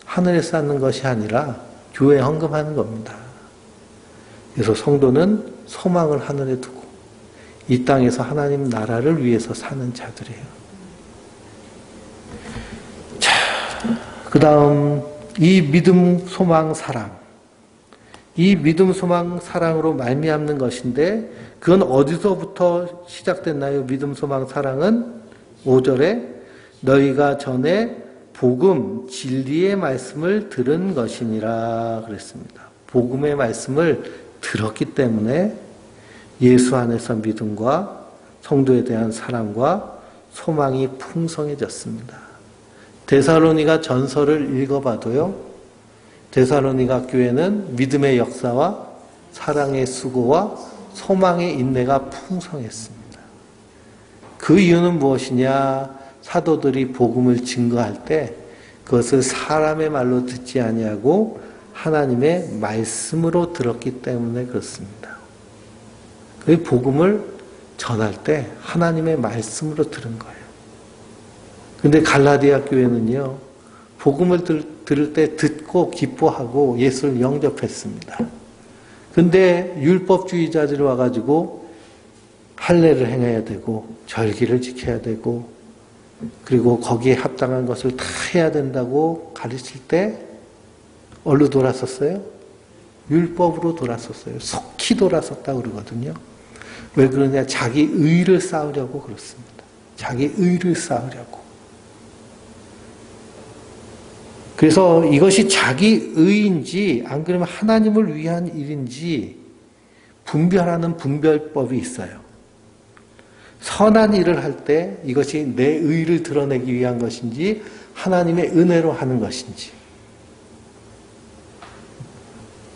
하늘에 쌓는 것이 아니라 교회에 헌금하는 겁니다. 그래서 성도는 소망을 하늘에 두고 이 땅에서 하나님 나라를 위해서 사는 자들이에요. 자, 그 다음 이 믿음, 소망, 사랑. 이 믿음, 소망, 사랑으로 말미암는 것인데 그건 어디서부터 시작됐나요? 믿음, 소망, 사랑은 5절에 너희가 전에 복음, 진리의 말씀을 들은 것이니라 그랬습니다. 복음의 말씀을 들었기 때문에 예수 안에서 믿음과 성도에 대한 사랑과 소망이 풍성해졌습니다. 데살로니가 전서를 읽어봐도요. 데살로니가 교회는 믿음의 역사와 사랑의 수고와 소망의 인내가 풍성했습니다. 그 이유는 무엇이냐? 사도들이 복음을 증거할 때 그것을 사람의 말로 듣지 아니하고 하나님의 말씀으로 들었기 때문에 그렇습니다. 그 복음을 전할 때 하나님의 말씀으로 들은 거예요. 근데 갈라디아 교회는요, 복음을 들을 때 듣고 기뻐하고 예수를 영접했습니다. 근데 율법주의자들이 와가지고 할례를 행해야 되고 절기를 지켜야 되고 그리고 거기에 합당한 것을 다 해야 된다고 가르칠 때 어디로 돌았었어요? 율법으로 돌았었어요. 속히 돌았었다고 그러거든요. 왜 그러냐? 자기 의를 쌓으려고 그렇습니다. 자기 의를 쌓으려고. 그래서 이것이 자기 의인지 안 그러면 하나님을 위한 일인지 분별하는 분별법이 있어요. 선한 일을 할 때 이것이 내 의를 드러내기 위한 것인지 하나님의 은혜로 하는 것인지.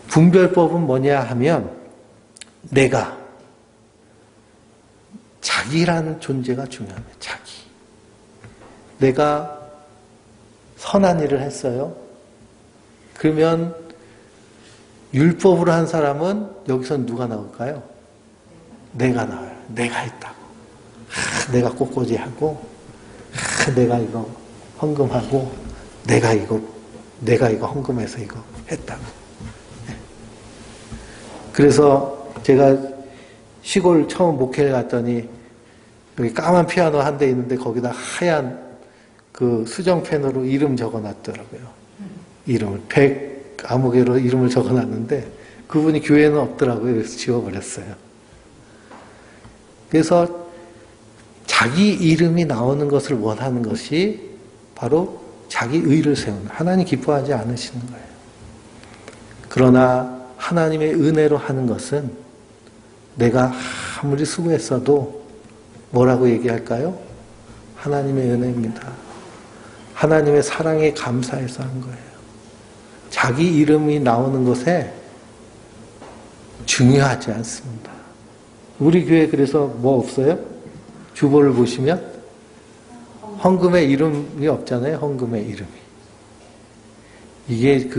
분별법은 뭐냐 하면 내가 자기라는 존재가 중요합니다. 자기. 내가 선한 일을 했어요. 그러면 율법으로 한 사람은 여기서 누가 나올까요? 내가 나와요. 내가 했다고. 내가 꽃꽂이 하고, 내가 이거 헌금하고, 내가 이거 헌금해서 이거 했다고. 그래서 제가 시골 처음 목회를 갔더니 여기 까만 피아노 한 대 있는데 거기다 하얀 그 수정펜으로 이름 적어놨더라고요. 이름을 100 아무개로 이름을 적어놨는데 그분이 교회는 없더라고요. 그래서 지워버렸어요. 그래서 자기 이름이 나오는 것을 원하는 것이 바로 자기 의를 세우는, 하나님 기뻐하지 않으시는 거예요. 그러나 하나님의 은혜로 하는 것은 내가 아무리 수고했어도 뭐라고 얘기할까요? 하나님의 은혜입니다. 하나님의 사랑에 감사해서 한 거예요. 자기 이름이 나오는 것에 중요하지 않습니다. 우리 교회 그래서 뭐 없어요? 주보를 보시면 헌금의 이름이 없잖아요. 헌금의 이름이. 이게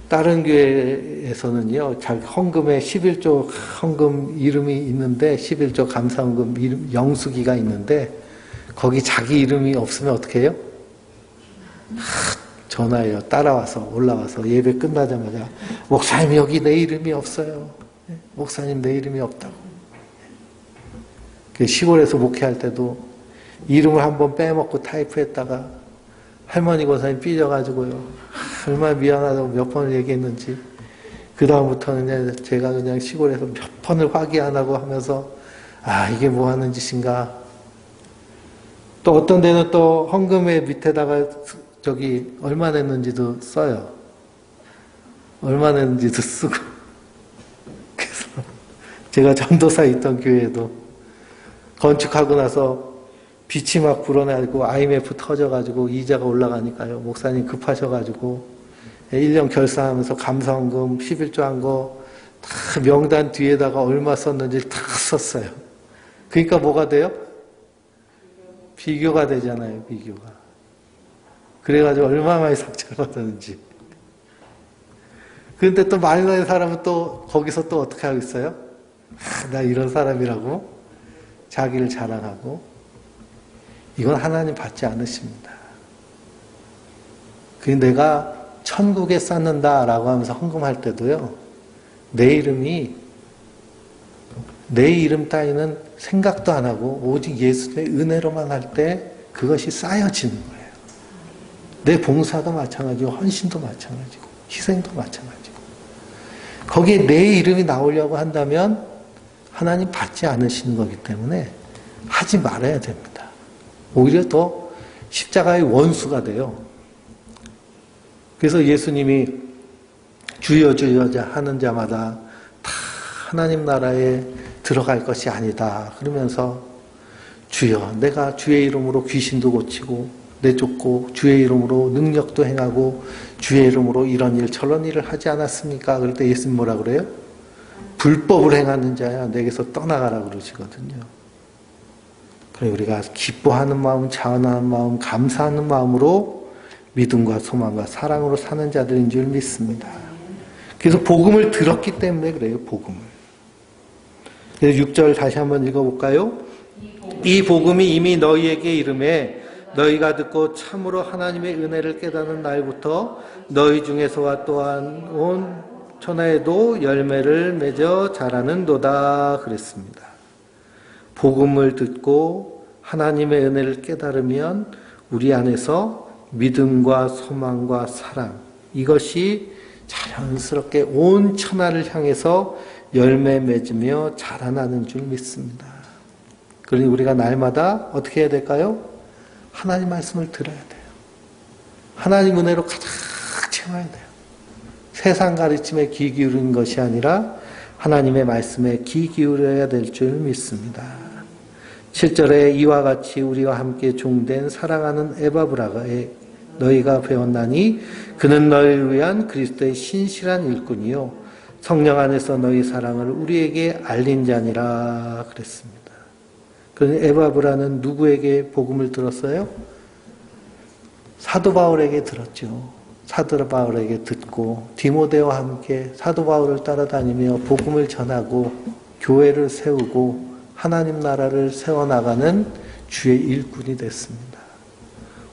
다른 교회에서는요, 자기 헌금에 11조 헌금 이름이 있는데, 11조 감사헌금 이름, 영수기가 있는데, 거기 자기 이름이 없으면 어떻게 해요? 전화해요. 따라와서, 올라와서, 예배 끝나자마자, 목사님, 여기 내 이름이 없어요. 목사님, 내 이름이 없다고. 시골에서 목회할 때도 이름을 한번 빼먹고 타이프했다가, 할머니 권사님 삐져가지고요. 얼마나 미안하다고 몇 번을 얘기했는지 그 다음부터는 제가 그냥 시골에서 몇 번을 화기 안 하고 하면서 이게 뭐 하는 짓인가. 또 어떤 데는 또 헌금의 밑에다가 얼마 냈는지도 써요. 얼마 냈는지도 쓰고. 그래서 제가 전도사에 있던 교회에도 건축하고 나서 빛이 막 불어나고 IMF 터져가지고 이자가 올라가니까요. 목사님 급하셔가지고 1년 결산하면서 감사헌금 11조 한 거 다 명단 뒤에다가 얼마 썼는지 다 썼어요. 그러니까 뭐가 돼요? 비교가 되잖아요. 비교가. 그래가지고 얼마 많이 삭제를 받았는지. 그런데 또 많이 나는 사람은 또 거기서 또 어떻게 하고 있어요? 나 이런 사람이라고 자기를 자랑하고. 이건 하나님 받지 않으십니다. 내가 천국에 쌓는다라고 하면서 헌금할 때도요. 내 이름 따위는 생각도 안 하고 오직 예수의 은혜로만 할 때 그것이 쌓여지는 거예요. 내 봉사도 마찬가지고 헌신도 마찬가지고 희생도 마찬가지고 거기에 내 이름이 나오려고 한다면 하나님 받지 않으시는 거기 때문에 하지 말아야 됩니다. 오히려 더 십자가의 원수가 돼요. 그래서 예수님이 주여 주여 하는 자마다 다 하나님 나라에 들어갈 것이 아니다. 그러면서 주여 내가 주의 이름으로 귀신도 고치고 내쫓고 주의 이름으로 능력도 행하고 주의 이름으로 이런 일 저런 일을 하지 않았습니까? 그럴 때 예수님 뭐라 그래요? 불법을 행하는 자야 내게서 떠나가라 그러시거든요. 그래서 우리가 기뻐하는 마음, 자원하는 마음, 감사하는 마음으로 믿음과 소망과 사랑으로 사는 자들인 줄 믿습니다. 그래서 복음을 들었기 때문에 그래요. 복음을. 그래서 6절 다시 한번 읽어볼까요? 이 복음이 이미 너희에게 이름에 너희가 듣고 참으로 하나님의 은혜를 깨닫는 날부터 너희 중에서와 또한 온 천하에도 열매를 맺어 자라는도다 그랬습니다. 복음을 듣고 하나님의 은혜를 깨달으면 우리 안에서 믿음과 소망과 사랑 이것이 자연스럽게 온 천하를 향해서 열매 맺으며 자라나는 줄 믿습니다. 그러니 우리가 날마다 어떻게 해야 될까요? 하나님 말씀을 들어야 돼요. 하나님 은혜로 가득 채워야 돼요. 세상 가르침에 귀 기울이는 것이 아니라 하나님의 말씀에 귀 기울여야 될 줄 믿습니다. 7절에 이와 같이 우리와 함께 종된 사랑하는 에바브라가에 너희가 배웠나니 그는 너희를 위한 그리스도의 신실한 일꾼이요 성령 안에서 너희 사랑을 우리에게 알린 자니라 그랬습니다. 그런데 에바브라는 누구에게 복음을 들었어요? 사도 바울에게 들었죠. 사도 바울에게 듣고 디모데와 함께 사도 바울을 따라다니며 복음을 전하고 교회를 세우고 하나님 나라를 세워나가는 주의 일꾼이 됐습니다.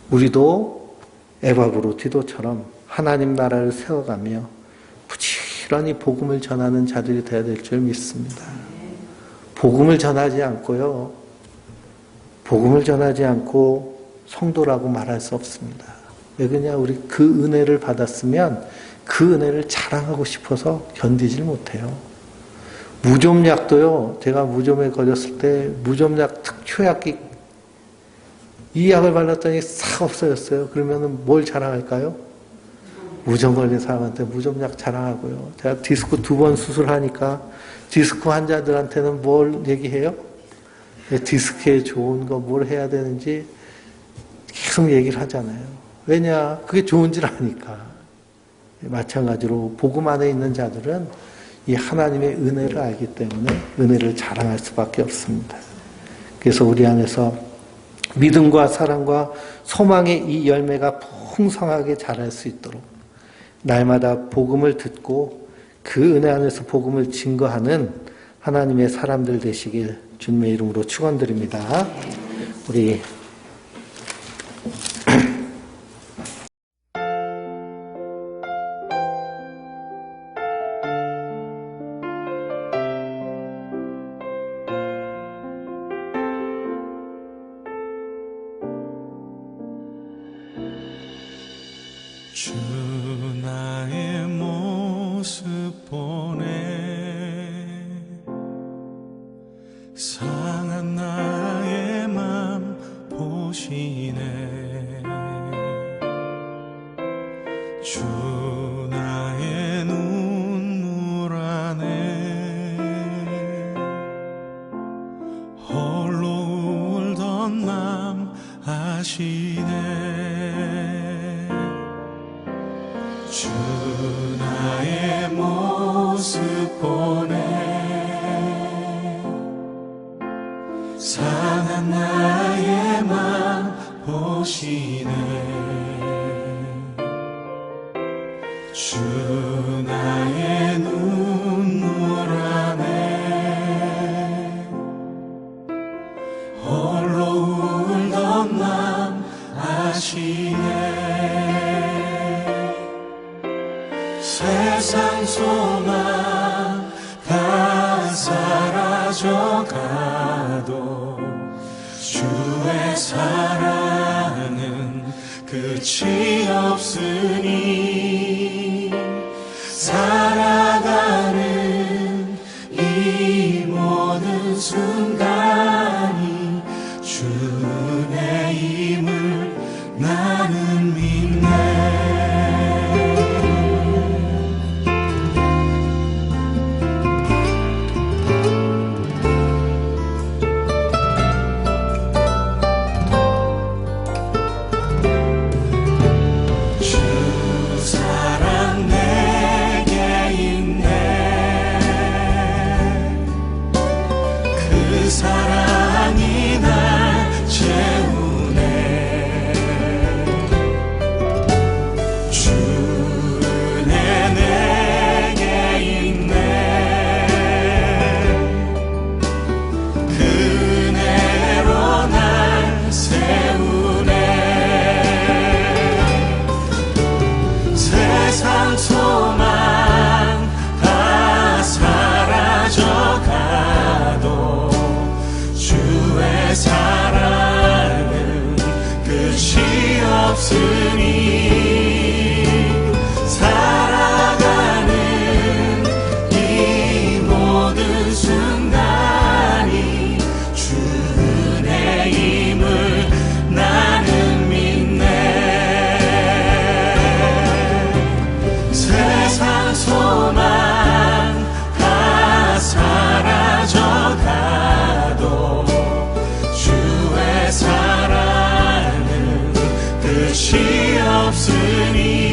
우리도 에바브로 디도처럼 하나님 나라를 세워가며 부지런히 복음을 전하는 자들이 되어야 될 줄 믿습니다. 복음을 전하지 않고요. 복음을 전하지 않고 성도라고 말할 수 없습니다. 왜 그러냐? 우리 그 은혜를 받았으면 그 은혜를 자랑하고 싶어서 견디질 못해요. 무좀약도요. 제가 무좀에 걸렸을 때 무좀약 특효약이 이 약을 발랐더니 싹 없어졌어요. 그러면 뭘 자랑할까요? 무좀 걸린 사람한테 무좀약 자랑하고요. 제가 디스크 2번 수술하니까 디스크 환자들한테는 뭘 얘기해요? 디스크에 좋은 거 뭘 해야 되는지 계속 얘기를 하잖아요. 왜냐? 그게 좋은 줄 아니까. 마찬가지로 복음 안에 있는 자들은 이 하나님의 은혜를 알기 때문에 은혜를 자랑할 수밖에 없습니다. 그래서 우리 안에서 믿음과 사랑과 소망의 이 열매가 풍성하게 자랄 수 있도록 날마다 복음을 듣고 그 은혜 안에서 복음을 증거하는 하나님의 사람들 되시길 주님의 이름으로 축원드립니다. 우리
주 나의 모습 보시네. 주 나의 눈물 안에 홀로 울던 맘 아시네. 주 나의 모습 보네. 상한 나의 맘 보시네. 주 나의 눈물 안에 홀로 울던 맘 아시네. 세상 소망 다 사라져가도 주의 사랑은 끝이 없으니 살아가는 이 모든 순간이 주 은혜임을 나는 믿네. 사랑이 날 채우네. 주 은혜 내게 있네. 그 은혜로 날 세우네. 세상 소망 다 사라져가도 주의 사랑은 끝이 없으니 살아가는 이 모든 순간이 주 은혜임을 나는 믿네. 세상 소망 다 사라져가도 주의 사랑은 끝이 없으니